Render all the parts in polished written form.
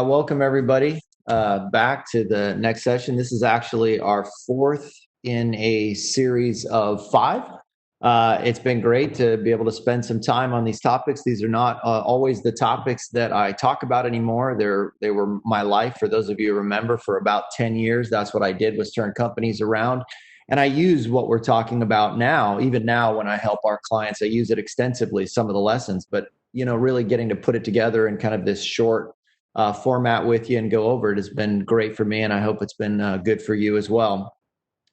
Welcome everybody back to the next session. This is actually our fourth in a series of five. It's been great to be able to spend some time on these topics. These are not always the topics that I talk about anymore. They were my life. For those of you who remember, for about 10 years, that's what I did, was turn companies around. And I use what we're talking about now, even now when I help our clients, I use it extensively, some of the lessons, but really getting to put it together in kind of this short format with you and go over it has been great for me, and I hope it's been good for you as well.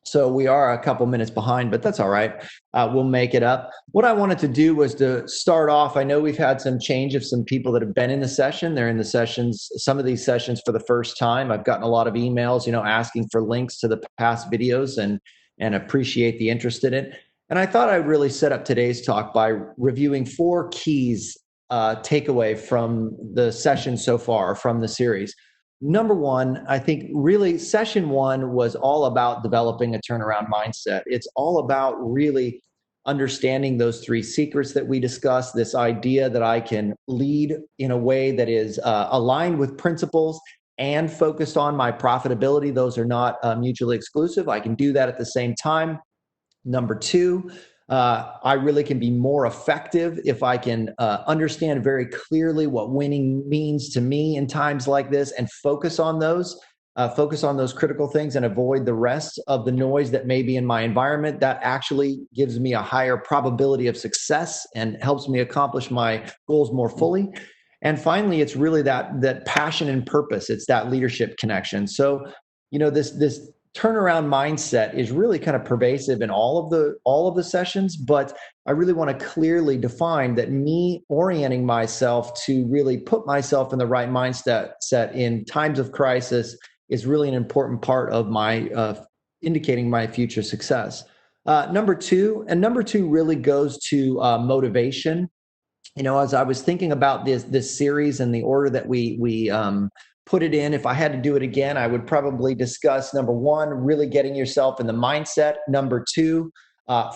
So we are a couple minutes behind, but that's all right. We'll make it up. What I wanted to do was to start off. I know we've had some change of some people that have been in the session. They're in the sessions, some of these sessions for the first time. I've gotten a lot of emails, asking for links to the past videos and appreciate the interest in it. And I thought I'd really set up today's talk by reviewing four keys takeaway from the session so far, from the series. Number one, I think really session one was all about developing a turnaround mindset. It's all about really understanding those three secrets that we discussed, this idea that I can lead in a way that is aligned with principles and focused on my profitability. Those are not mutually exclusive. I can do that at the same time. Number two, I really can be more effective if I can understand very clearly what winning means to me in times like this and focus on those critical things and avoid the rest of the noise that may be in my environment. That actually gives me a higher probability of success and helps me accomplish my goals more fully. And finally, it's really that passion and purpose. It's that leadership connection. So, this turnaround mindset is really kind of pervasive in all of the sessions, but I really want to clearly define that me orienting myself to really put myself in the right mindset in times of crisis is really an important part of my indicating my future success. Number two really goes to motivation. As I was thinking about this series and the order that we put it in, if I had to do it again, I would probably discuss number one, really getting yourself in the mindset. Number two,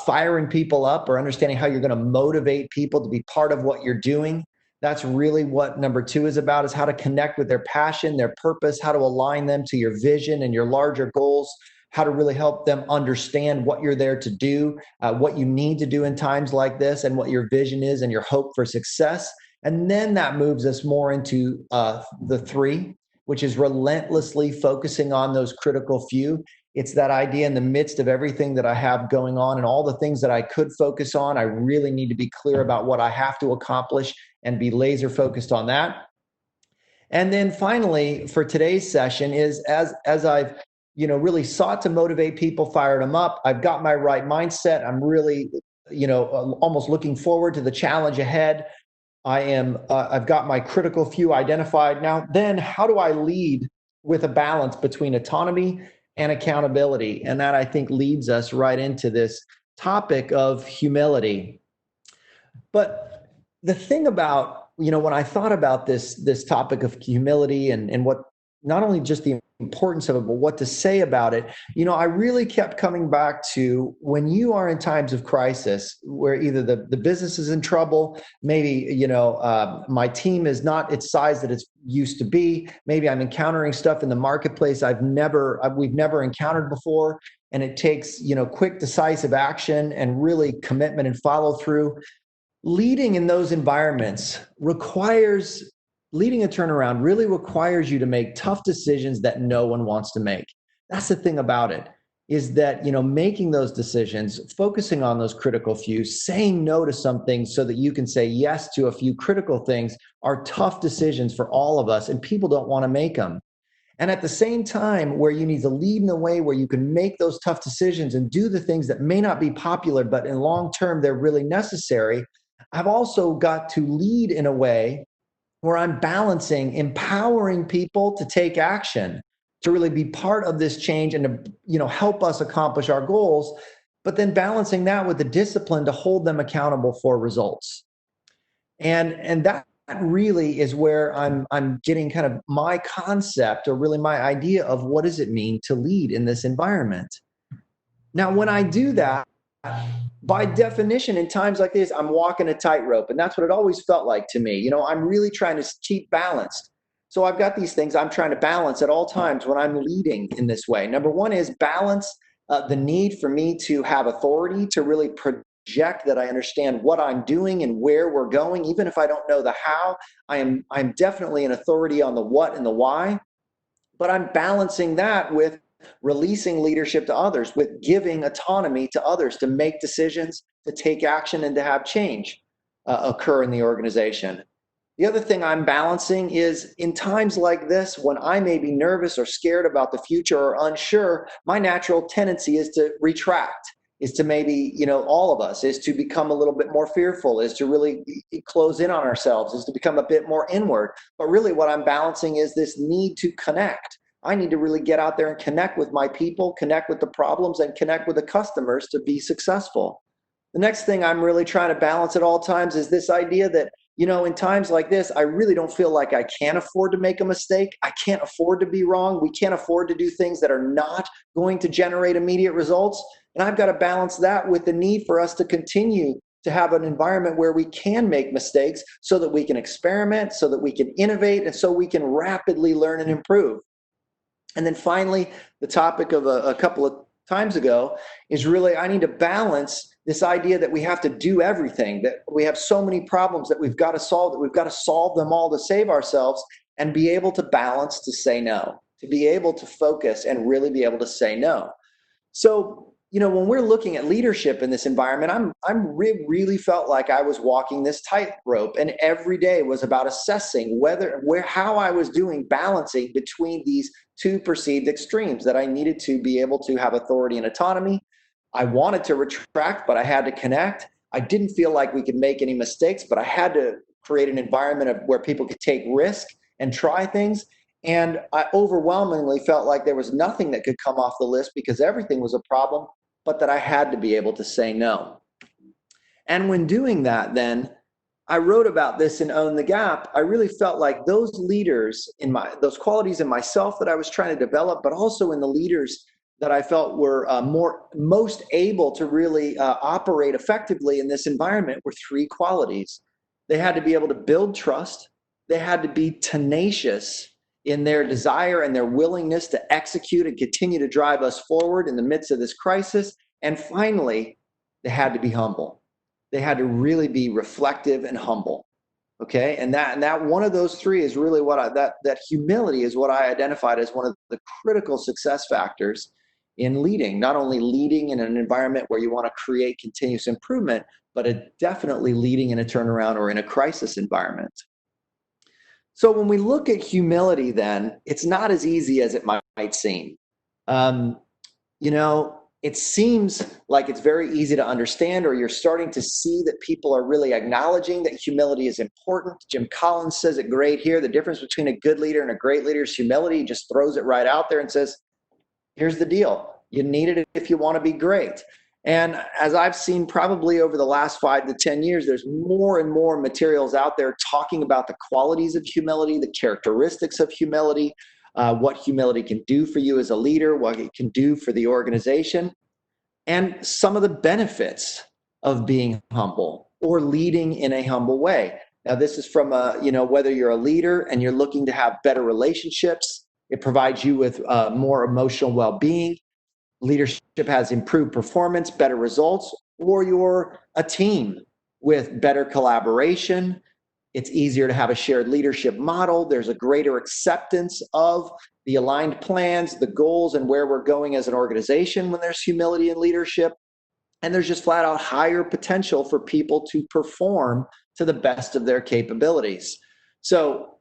firing people up or understanding how you're going to motivate people to be part of what you're doing. That's really what number two is about, is how to connect with their passion, their purpose, how to align them to your vision and your larger goals, how to really help them understand what you're there to do, what you need to do in times like this, and what your vision is and your hope for success. And then that moves us more into the three, which is relentlessly focusing on those critical few. It's that idea in the midst of everything that I have going on and all the things that I could focus on, I really need to be clear about what I have to accomplish and be laser focused on that. And then finally, for today's session is as I've really sought to motivate people, fired them up, I've got my right mindset, I'm really almost looking forward to the challenge ahead. I've got my critical few identified. Now, then how do I lead with a balance between autonomy and accountability? And that, I think, leads us right into this topic of humility. But the thing about, when I thought about this topic of humility and what, not only just the importance of it, but what to say about it, I really kept coming back to when you are in times of crisis where either the business is in trouble, maybe, my team is not its size that it's used to be. Maybe I'm encountering stuff in the marketplace we've never encountered before. And it takes, quick, decisive action and really commitment and follow through. Leading in those environments leading a turnaround really requires you to make tough decisions that no one wants to make. That's the thing about it, is that, making those decisions, focusing on those critical few, saying no to some things so that you can say yes to a few critical things are tough decisions for all of us, and people don't want to make them. And at the same time, where you need to lead in a way where you can make those tough decisions and do the things that may not be popular, but in long term, they're really necessary. I've also got to lead in a way where I'm balancing empowering people to take action, to really be part of this change and to, help us accomplish our goals, but then balancing that with the discipline to hold them accountable for results. And that really is where I'm getting kind of my concept, or really my idea of what does it mean to lead in this environment. Now, when I do that, by definition, in times like this, I'm walking a tightrope, and that's what it always felt like to me. I'm really trying to keep balanced. So I've got these things I'm trying to balance at all times when I'm leading in this way. Number one is balance the need for me to have authority, to really project that I understand what I'm doing and where we're going, even if I don't know the how. I'm definitely an authority on the what and the why, but I'm balancing that with releasing leadership to others, with giving autonomy to others to make decisions, to take action, and to have change occur in the organization. The other thing I'm balancing is in times like this, when I may be nervous or scared about the future or unsure, my natural tendency is to retract, is to maybe, all of us, is to become a little bit more fearful, is to really close in on ourselves, is to become a bit more inward. But really what I'm balancing is this need to connect. I need to really get out there and connect with my people, connect with the problems, and connect with the customers to be successful. The next thing I'm really trying to balance at all times is this idea that, in times like this, I really don't feel like I can afford to make a mistake. I can't afford to be wrong. We can't afford to do things that are not going to generate immediate results. And I've got to balance that with the need for us to continue to have an environment where we can make mistakes so that we can experiment, so that we can innovate, and so we can rapidly learn and improve. And then finally, the topic of a couple of times ago is really, I need to balance this idea that we have to do everything, that we have so many problems that we've got to solve, that we've got to solve them all to save ourselves, and be able to balance to say no, to be able to focus and really be able to say no. So, when we're looking at leadership in this environment, really felt like I was walking this tightrope, and every day was about assessing how I was doing, balancing between these two perceived extremes, that I needed to be able to have authority and autonomy. I wanted to retract, but I had to connect. I didn't feel like we could make any mistakes, but I had to create an environment where people could take risk and try things. And I overwhelmingly felt like there was nothing that could come off the list because everything was a problem, but that I had to be able to say no. And when doing that, then I wrote about this in Own the Gap. I really felt like those leaders those qualities in myself that I was trying to develop, but also in the leaders that I felt were most able to really operate effectively in this environment were three qualities. They had to be able to build trust. They had to be tenacious in their desire and their willingness to execute and continue to drive us forward in the midst of this crisis. And finally, they had to be humble. They had to really be reflective and humble. Okay, and that one of those three is really that humility is what I identified as one of the critical success factors in leading. Not only leading in an environment where you want to create continuous improvement, but definitely leading in a turnaround or in a crisis environment. So when we look at humility, then it's not as easy as it might seem. It seems like it's very easy to understand, or you're starting to see that people are really acknowledging that humility is important. Jim Collins says it great here. The difference between a good leader and a great leader is humility. He just throws it right out there and says, here's the deal. You need it if you want to be great. And as I've seen probably over the last 5 to 10 years, there's more and more materials out there talking about the qualities of humility, the characteristics of humility, what humility can do for you as a leader, what it can do for the organization, and some of the benefits of being humble or leading in a humble way. Now, this is from whether you're a leader and you're looking to have better relationships, it provides you with more emotional well-being. Leadership has improved performance, better results, or you're a team with better collaboration. It's easier to have a shared leadership model. There's a greater acceptance of the aligned plans, the goals, and where we're going as an organization when there's humility in leadership. And there's just flat out higher potential for people to perform to the best of their capabilities. So,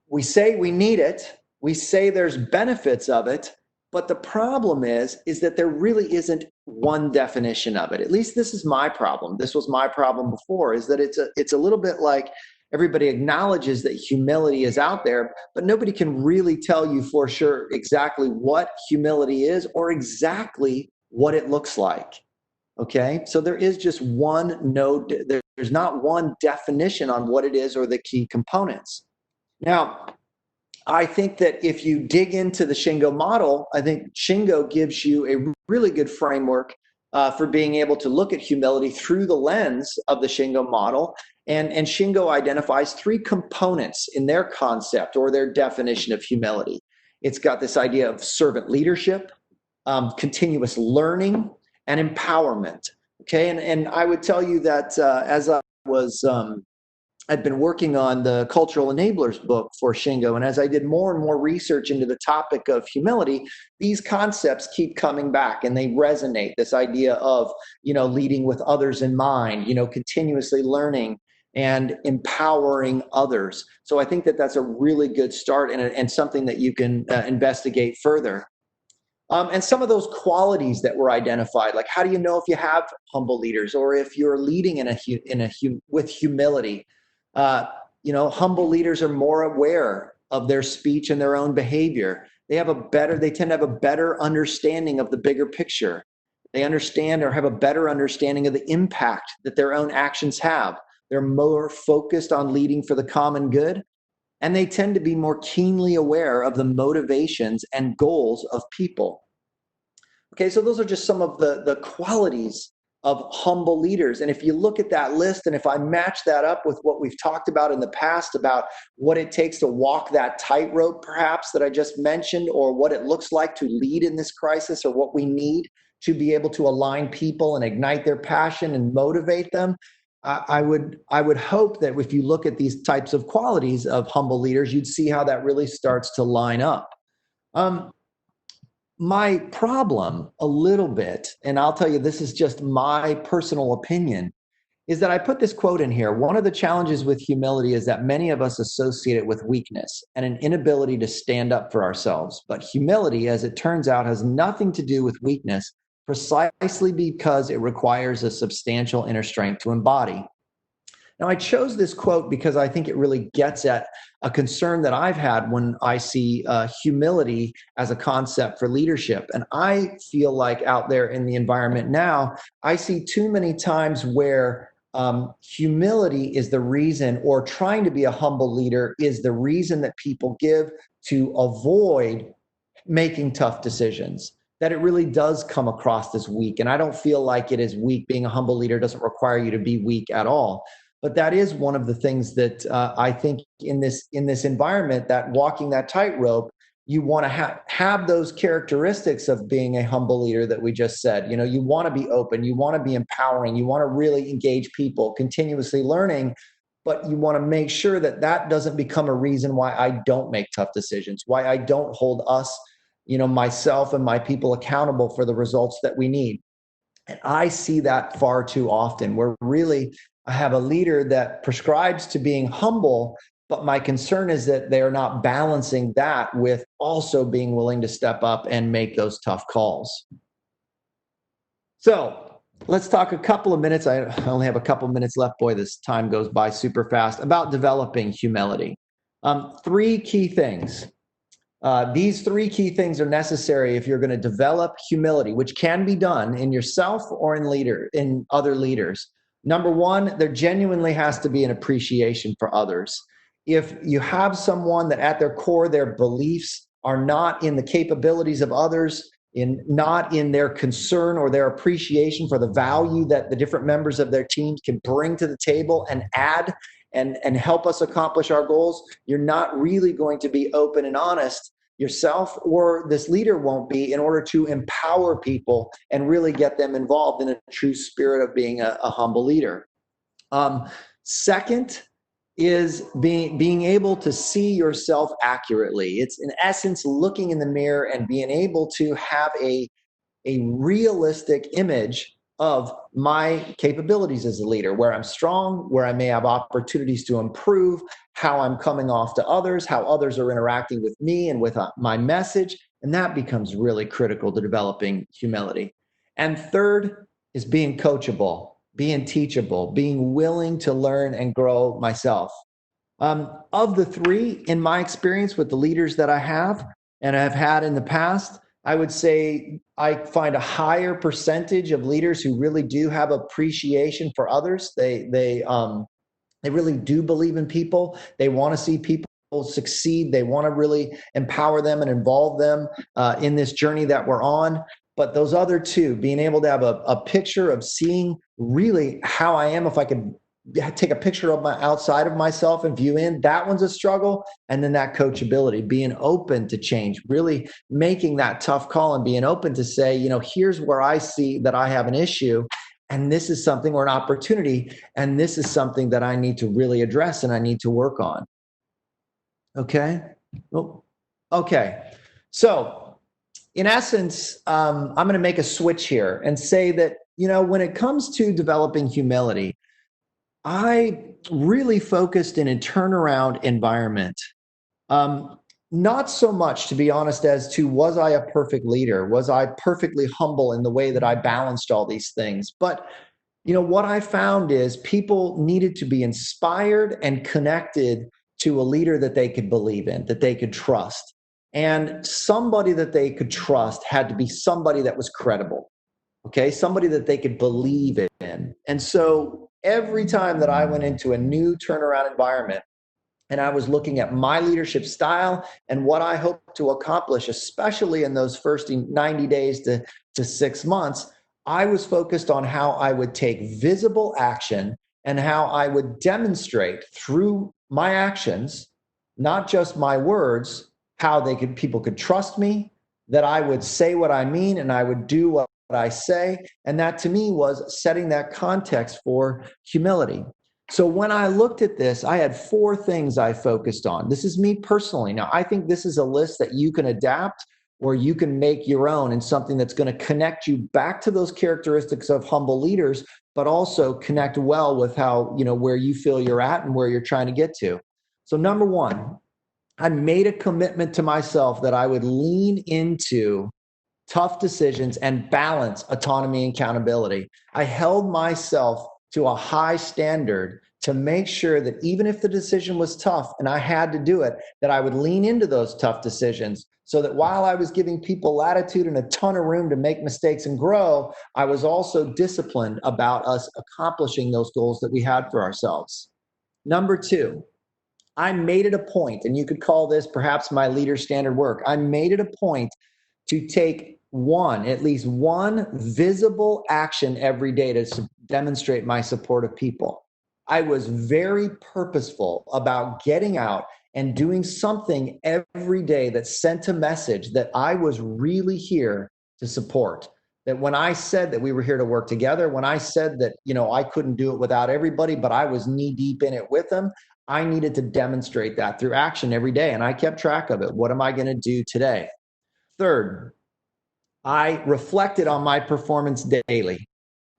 we say we need it. We say there's benefits of it. But the problem is that there really isn't one definition of it. At least this is my problem. This was my problem before, is that it's a little bit like everybody acknowledges that humility is out there, but nobody can really tell you for sure exactly what humility is or exactly what it looks like. Okay, so there is just there's not one definition on what it is or the key components. Now, I think that if you dig into the Shingo model, I think Shingo gives you a really good framework for being able to look at humility through the lens of the Shingo model. And Shingo identifies three components in their concept or their definition of humility. It's got this idea of servant leadership, continuous learning, and empowerment. Okay, and I would tell you that as I was I've been working on the Cultural Enablers book for Shingo, and as I did more and more research into the topic of humility, these concepts keep coming back and they resonate. This idea of, leading with others in mind, continuously learning and empowering others. So I think that that's a really good start and something that you can investigate further. And some of those qualities that were identified, like how do you know if you have humble leaders or if you're leading with humility? Humble leaders are more aware of their speech and their own behavior. They tend to have a better understanding of the bigger picture. They understand or have a better understanding of the impact that their own actions have. They're more focused on leading for the common good, and they tend to be more keenly aware of the motivations and goals of people. Okay, so those are just some of the qualities of humble leaders. And if you look at that list, and if I match that up with what we've talked about in the past about what it takes to walk that tightrope, perhaps, that I just mentioned, or what it looks like to lead in this crisis, or what we need to be able to align people and ignite their passion and motivate them, I would hope that if you look at these types of qualities of humble leaders, you'd see how that really starts to line up. My problem a little bit, and I'll tell you, this is just my personal opinion, is that I put this quote in here. One of the challenges with humility is that many of us associate it with weakness and an inability to stand up for ourselves. But humility, as it turns out, has nothing to do with weakness, precisely because it requires a substantial inner strength to embody. Now, I chose this quote because I think it really gets at a concern that I've had when I see humility as a concept for leadership. And I feel like out there in the environment now, I see too many times where humility is the reason, or trying to be a humble leader is the reason that people give to avoid making tough decisions. That it really does come across as weak. And I don't feel like it is weak. Being a humble leader doesn't require you to be weak at all. But that is one of the things that I think in this environment, that walking that tightrope, you want to have those characteristics of being a humble leader that we just said. You want to be open, you want to be empowering, you want to really engage people, continuously learning, but you want to make sure that that doesn't become a reason why I don't make tough decisions, why I don't hold us, myself and my people accountable for the results that we need. And I see that far too often, where really I have a leader that prescribes to being humble, but my concern is that they're not balancing that with also being willing to step up and make those tough calls. So let's talk a couple of minutes. I only have a couple of minutes left. Boy, this time goes by super fast. About developing humility. Three key things. These three key things are necessary if you're going to develop humility, which can be done in yourself or in other leaders. Number one, there genuinely has to be an appreciation for others. If you have someone that at their core, their beliefs are not in the capabilities of others, not in their concern or their appreciation for the value that the different members of their teams can bring to the table and add and help us accomplish our goals, you're not really going to be open and honest yourself, or this leader won't be, in order to empower people and really get them involved in a true spirit of being a humble leader. Second is being able to see yourself accurately. It's in essence looking in the mirror and being able to have a realistic image of my capabilities as a leader, where I'm strong, where I may have opportunities to improve, how I'm coming off to others, how others are interacting with me and with my message. And that becomes really critical to developing humility. And third is being coachable, being teachable, being willing to learn and grow myself. Of the three, in my experience with the leaders that I have and have had in the past, I would say I find a higher percentage of leaders who really do have appreciation for others. They really do believe in people. They want to see people succeed. They want to really empower them and involve them in this journey that we're on. but those other two, being able to have a picture of seeing really how I am, if I could take a picture of my outside of myself and view in, that one's a struggle. And then that coachability, being open to change, really making that tough call and being open to say, here's where I see that I have an issue. And this is something, or an opportunity. And this is something that I need to really address and I need to work on. Okay. Oh, okay. So in essence, I'm going to make a switch here and say that, when it comes to developing humility, I really focused in a turnaround environment. Not so much, to be honest, as to was I a perfect leader? Was I perfectly humble in the way that I balanced all these things? But, what I found is people needed to be inspired and connected to a leader that they could believe in, that they could trust. And somebody that they could trust had to be somebody that was credible. Okay, somebody that they could believe in. And so every time that I went into a new turnaround environment and I was looking at my leadership style and what I hope to accomplish, especially in those first 90 days to 6 months, I was focused on how I would take visible action and how I would demonstrate through my actions, not just my words, how people could trust me, that I would say what I mean and I would do what I say. And that to me was setting that context for humility. So when I looked at this, I had 4 things I focused on. This is me personally. Now, I think this is a list that you can adapt or you can make your own, and something that's going to connect you back to those characteristics of humble leaders, but also connect well with how, where you feel you're at and where you're trying to get to. So number 1, I made a commitment to myself that I would lean into tough decisions and balance autonomy and accountability. I held myself to a high standard to make sure that even if the decision was tough and I had to do it, that I would lean into those tough decisions, so that while I was giving people latitude and a ton of room to make mistakes and grow, I was also disciplined about us accomplishing those goals that we had for ourselves. Number 2, I made it a point, and you could call this perhaps my leader standard work. I made it a point to take at least one visible action every day to demonstrate my support of people. I was very purposeful about getting out and doing something every day that sent a message that I was really here to support. That when I said that we were here to work together, when I said that, I couldn't do it without everybody, but I was knee deep in it with them, I needed to demonstrate that through action every day. And I kept track of it. What am I going to do today? Third, I reflected on my performance daily.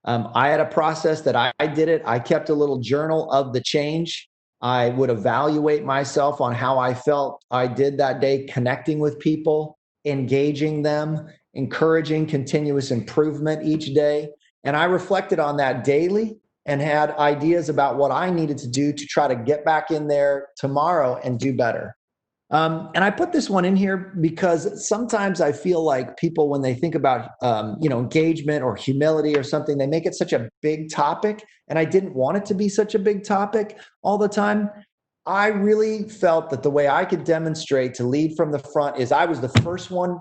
I had a process that I did it. I kept a little journal of the change. I would evaluate myself on how I felt I did that day, connecting with people, engaging them, encouraging continuous improvement each day. And I reflected on that daily and had ideas about what I needed to do to try to get back in there tomorrow and do better. And I put this one in here because sometimes I feel like people, when they think about, engagement or humility or something, they make it such a big topic. And I didn't want it to be such a big topic all the time. I really felt that the way I could demonstrate to lead from the front is I was the first one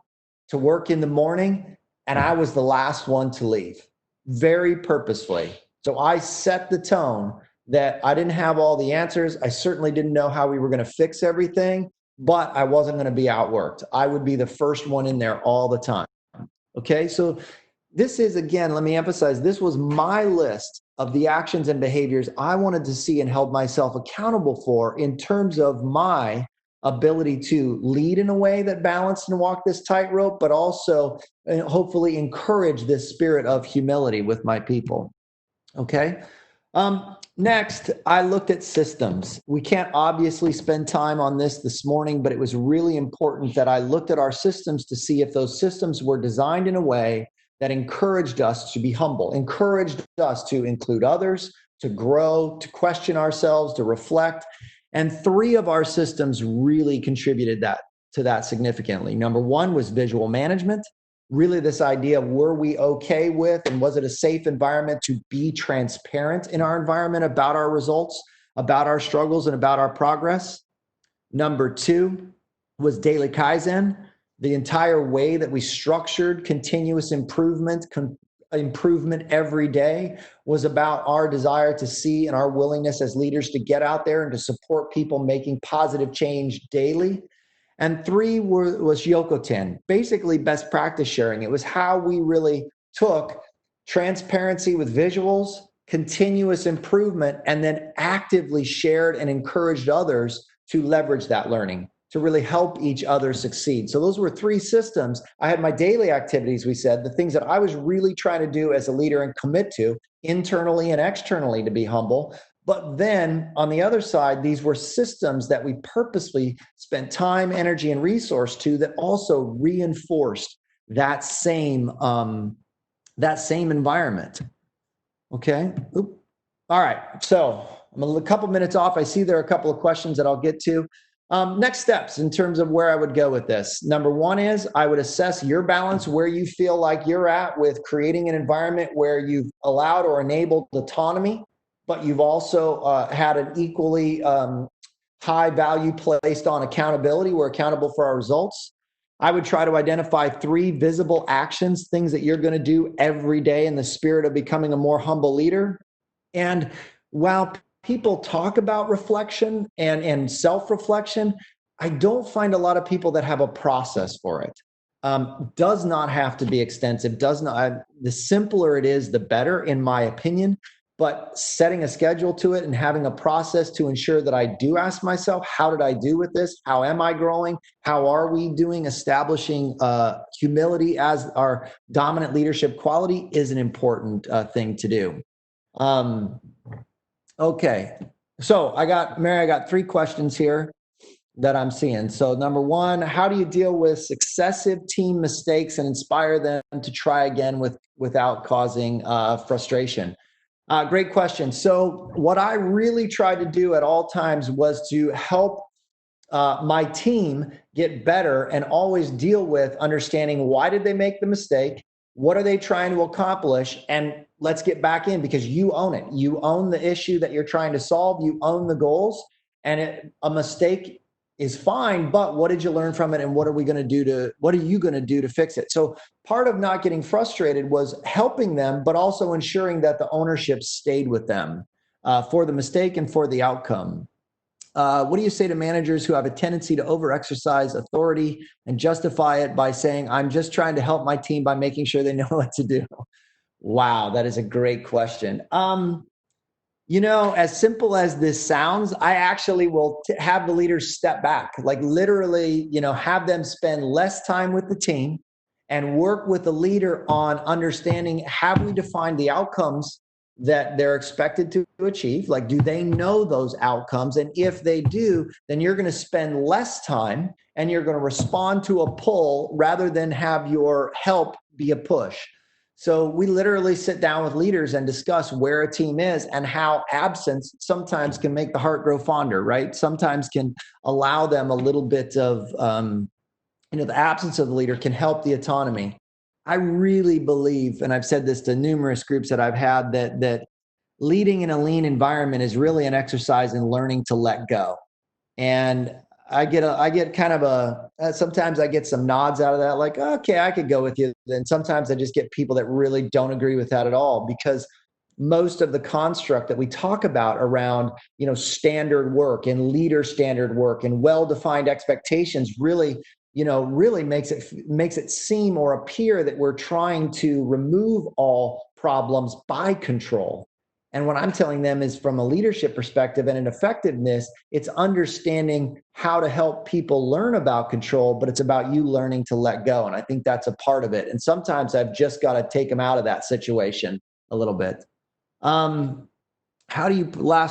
to work in the morning and I was the last one to leave, very purposefully. So I set the tone that I didn't have all the answers. I certainly didn't know how we were going to fix everything, but I wasn't going to be outworked. I would be the first one in there all the time. Okay, so this is, again, let me emphasize, this was my list of the actions and behaviors I wanted to see and held myself accountable for in terms of my ability to lead in a way that balanced and walked this tightrope, but also hopefully encourage this spirit of humility with my people. Okay. Next, I looked at systems. We can't obviously spend time on this morning, but it was really important that I looked at our systems to see if those systems were designed in a way that encouraged us to be humble, encouraged us to include others, to grow, to question ourselves, to reflect. And 3 of our systems really contributed to that significantly. Number 1 was visual management. Really this idea of, were we okay with, and was it a safe environment to be transparent in our environment about our results, about our struggles, and about our progress? Number 2 was daily Kaizen. The entire way that we structured continuous improvement every day was about our desire to see and our willingness as leaders to get out there and to support people making positive change daily. And three was Yokoten, basically best practice sharing. It was how we really took transparency with visuals, continuous improvement, and then actively shared and encouraged others to leverage that learning, to really help each other succeed. So those were three systems. I had my daily activities, we said, the things that I was really trying to do as a leader and commit to internally and externally to be humble. But then on the other side, these were systems that we purposely spent time, energy, and resource to that also reinforced that same environment. Okay. Oop. All right. So I'm a couple minutes off. I see there are a couple of questions that I'll get to. Next steps in terms of where I would go with this. Number one is I would assess your balance, where you feel like you're at with creating an environment where you've allowed or enabled autonomy, but you've also had an equally high value placed on accountability. We're accountable for our results. I would try to identify 3 visible actions, things that you're going to do every day in the spirit of becoming a more humble leader. And while people talk about reflection and self-reflection, I don't find a lot of people that have a process for it. Does not have to be extensive. The simpler it is, the better, in my opinion. But setting a schedule to it and having a process to ensure that I do ask myself, how did I do with this? How am I growing? How are we doing? Establishing humility as our dominant leadership quality is an important thing to do. Okay, so Mary, I got 3 questions here that I'm seeing. So number 1, how do you deal with successive team mistakes and inspire them to try again without causing frustration? Great question. So what I really tried to do at all times was to help my team get better and always deal with understanding, why did they make the mistake? What are they trying to accomplish? And let's get back in, because you own it. You own the issue that you're trying to solve. You own the goals. And a mistake is fine, but what did you learn from it? And what are you going to do to fix it? So part of not getting frustrated was helping them, but also ensuring that the ownership stayed with them for the mistake and for the outcome. What do you say to managers who have a tendency to overexercise authority and justify it by saying, I'm just trying to help my team by making sure they know what to do? Wow, that is a great question. As simple as this sounds, I actually will have the leaders step back, like literally, have them spend less time with the team and work with the leader on understanding, have we defined the outcomes that they're expected to achieve? Like, do they know those outcomes? And if they do, then you're going to spend less time and you're going to respond to a pull rather than have your help be a push. So we literally sit down with leaders and discuss where a team is and how absence sometimes can make the heart grow fonder, right? Sometimes can allow them a little bit of, the absence of the leader can help the autonomy. I really believe, and I've said this to numerous groups that I've had, that leading in a lean environment is really an exercise in learning to let go. And I get kind of sometimes I get some nods out of that, like, okay, I could go with you. Then sometimes I just get people that really don't agree with that at all, because most of the construct that we talk about around, standard work and leader standard work and well-defined expectations really makes it seem or appear that we're trying to remove all problems by control. And what I'm telling them is, from a leadership perspective and an effectiveness, it's understanding how to help people learn about control, but it's about you learning to let go. And I think that's a part of it. And sometimes I've just got to take them out of that situation a little bit. Last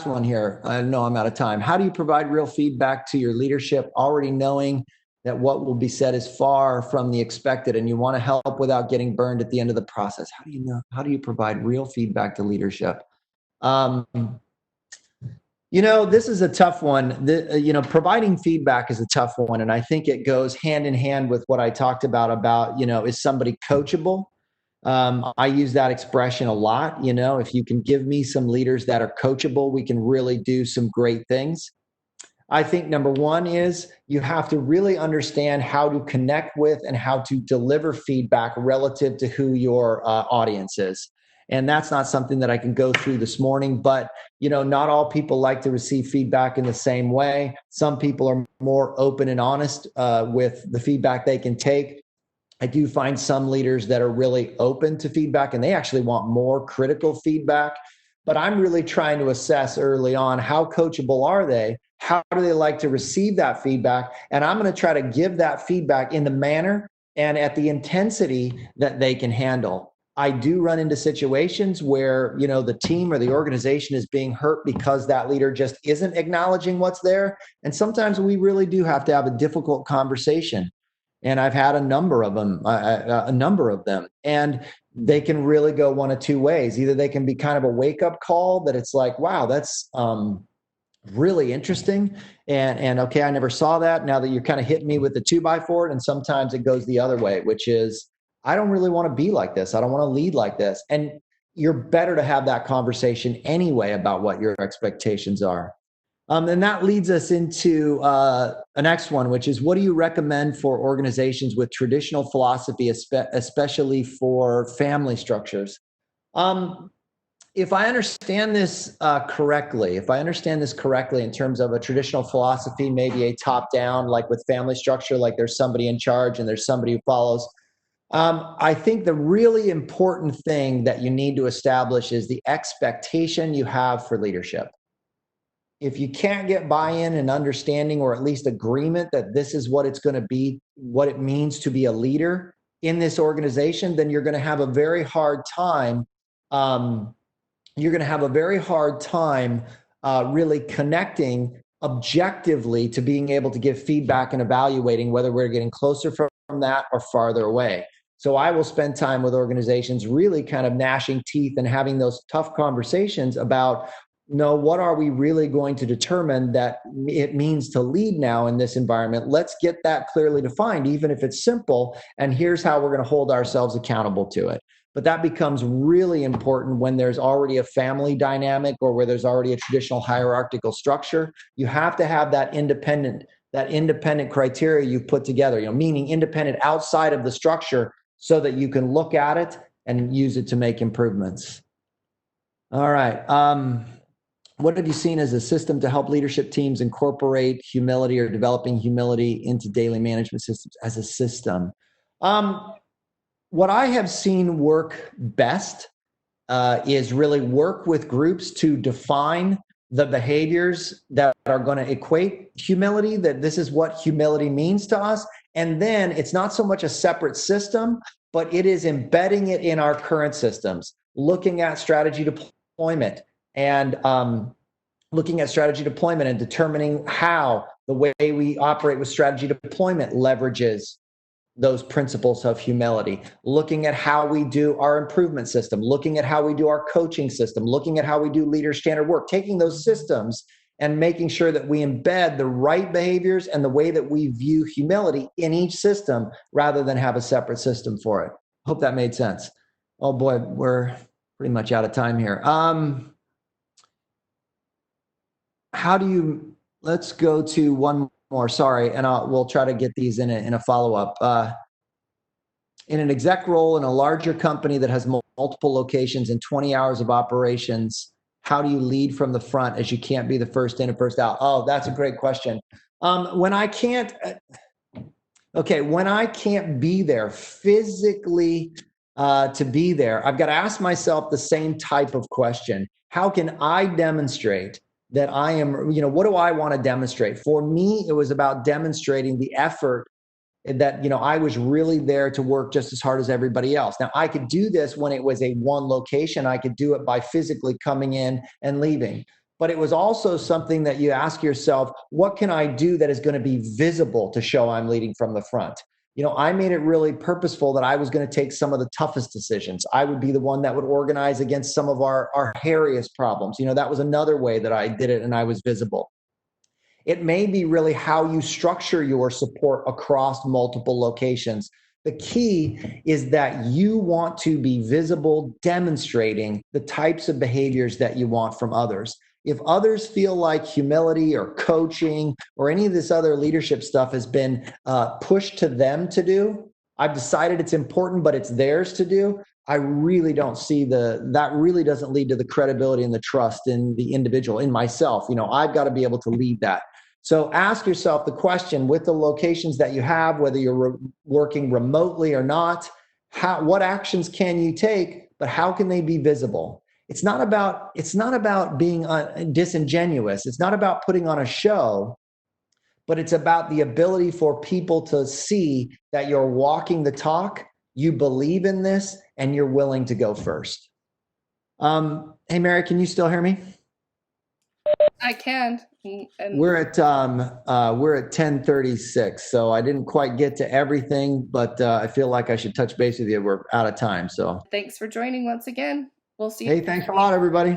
one here, I know I'm out of time. How do you provide real feedback to your leadership, already knowing that what will be said is far from the expected, and you want to help without getting burned at the end of the process? How do you provide real feedback to leadership? This is a tough one. Providing feedback is a tough one. And I think it goes hand in hand with what I talked about, is somebody coachable? I use that expression a lot. If you can give me some leaders that are coachable, we can really do some great things. I think number one is you have to really understand how to connect with and how to deliver feedback relative to who your audience is. And that's not something that I can go through this morning, but not all people like to receive feedback in the same way. Some people are more open and honest with the feedback they can take. I do find some leaders that are really open to feedback and they actually want more critical feedback. But I'm really trying to assess early on, how coachable are they? How do they like to receive that feedback? And I'm going to try to give that feedback in the manner and at the intensity that they can handle. I do run into situations where, the team or the organization is being hurt because that leader just isn't acknowledging what's there. And sometimes we really do have to have a difficult conversation. And I've had a number of them, and they can really go one of two ways. Either they can be kind of a wake-up call that it's like, wow, that's really interesting. And okay, I never saw that. Now that you're kind of hitting me with the 2x4, and sometimes it goes the other way, which is, I don't really want to be like this. I don't want to lead like this. And you're better to have that conversation anyway about what your expectations are. And that leads us into the next one, which is, what do you recommend for organizations with traditional philosophy, especially for family structures? If I understand this correctly, in terms of a traditional philosophy, maybe a top-down, like with family structure, like there's somebody in charge and there's somebody who follows. I think the really important thing that you need to establish is the expectation you have for leadership. If you can't get buy-in and understanding, or at least agreement that this is what it's going to be, what it means to be a leader in this organization, then you're going to have a very hard time. Really connecting objectively to being able to give feedback and evaluating whether we're getting closer from that or farther away. So I will spend time with organizations really kind of gnashing teeth and having those tough conversations about, what are we really going to determine that it means to lead now in this environment? Let's get that clearly defined, even if it's simple. And here's how we're going to hold ourselves accountable to it. But that becomes really important when there's already a family dynamic or where there's already a traditional hierarchical structure. You have to have that independent criteria you've put together, meaning independent outside of the structure, so that you can look at it and use it to make improvements. All right. What have you seen as a system to help leadership teams incorporate humility or developing humility into daily management systems as a system? What I have seen work best is really work with groups to define the behaviors that are going to equate humility, that this is what humility means to us. And then it's not so much a separate system, but it is embedding it in our current systems, looking at strategy deployment and determining how the way we operate with strategy deployment leverages those principles of humility, looking at how we do our improvement system, looking at how we do our coaching system, looking at how we do leader standard work, taking those systems and making sure that we embed the right behaviors and the way that we view humility in each system rather than have a separate system for it. Hope that made sense. Oh boy, we're pretty much out of time here. Let's go to one more, sorry, and we'll try to get these in a follow-up. In an exec role in a larger company that has multiple locations and 20 hours of operations, how do you lead from the front as you can't be the first in and first out? Oh, that's a great question. When I can't be there physically to be there, I've got to ask myself the same type of question. How can I demonstrate that I am, what do I want to demonstrate? For me, it was about demonstrating the effort that, I was really there to work just as hard as everybody else. Now, I could do this when it was a one location. I could do it by physically coming in and leaving. But it was also something that you ask yourself, what can I do that is going to be visible to show I'm leading from the front? I made it really purposeful that I was going to take some of the toughest decisions. I would be the one that would organize against some of our hairiest problems. That was another way that I did it and I was visible. It may be really how you structure your support across multiple locations. The key is that you want to be visible, demonstrating the types of behaviors that you want from others. If others feel like humility or coaching or any of this other leadership stuff has been pushed to them to do, I've decided it's important, but it's theirs to do. I really don't see that really doesn't lead to the credibility and the trust in the individual, in myself. I've got to be able to lead that. So ask yourself the question, with the locations that you have, whether you're working remotely or not, what actions can you take, but how can they be visible? It's not about being disingenuous. It's not about putting on a show, but it's about the ability for people to see that you're walking the talk, you believe in this, and you're willing to go first. Hey, Mary, can you still hear me? I can. And we're at 10:36, so I didn't quite get to everything, but I feel like I should touch base with you. We're out of time, so thanks for joining once again. We'll see you. Hey, thanks a lot, everybody.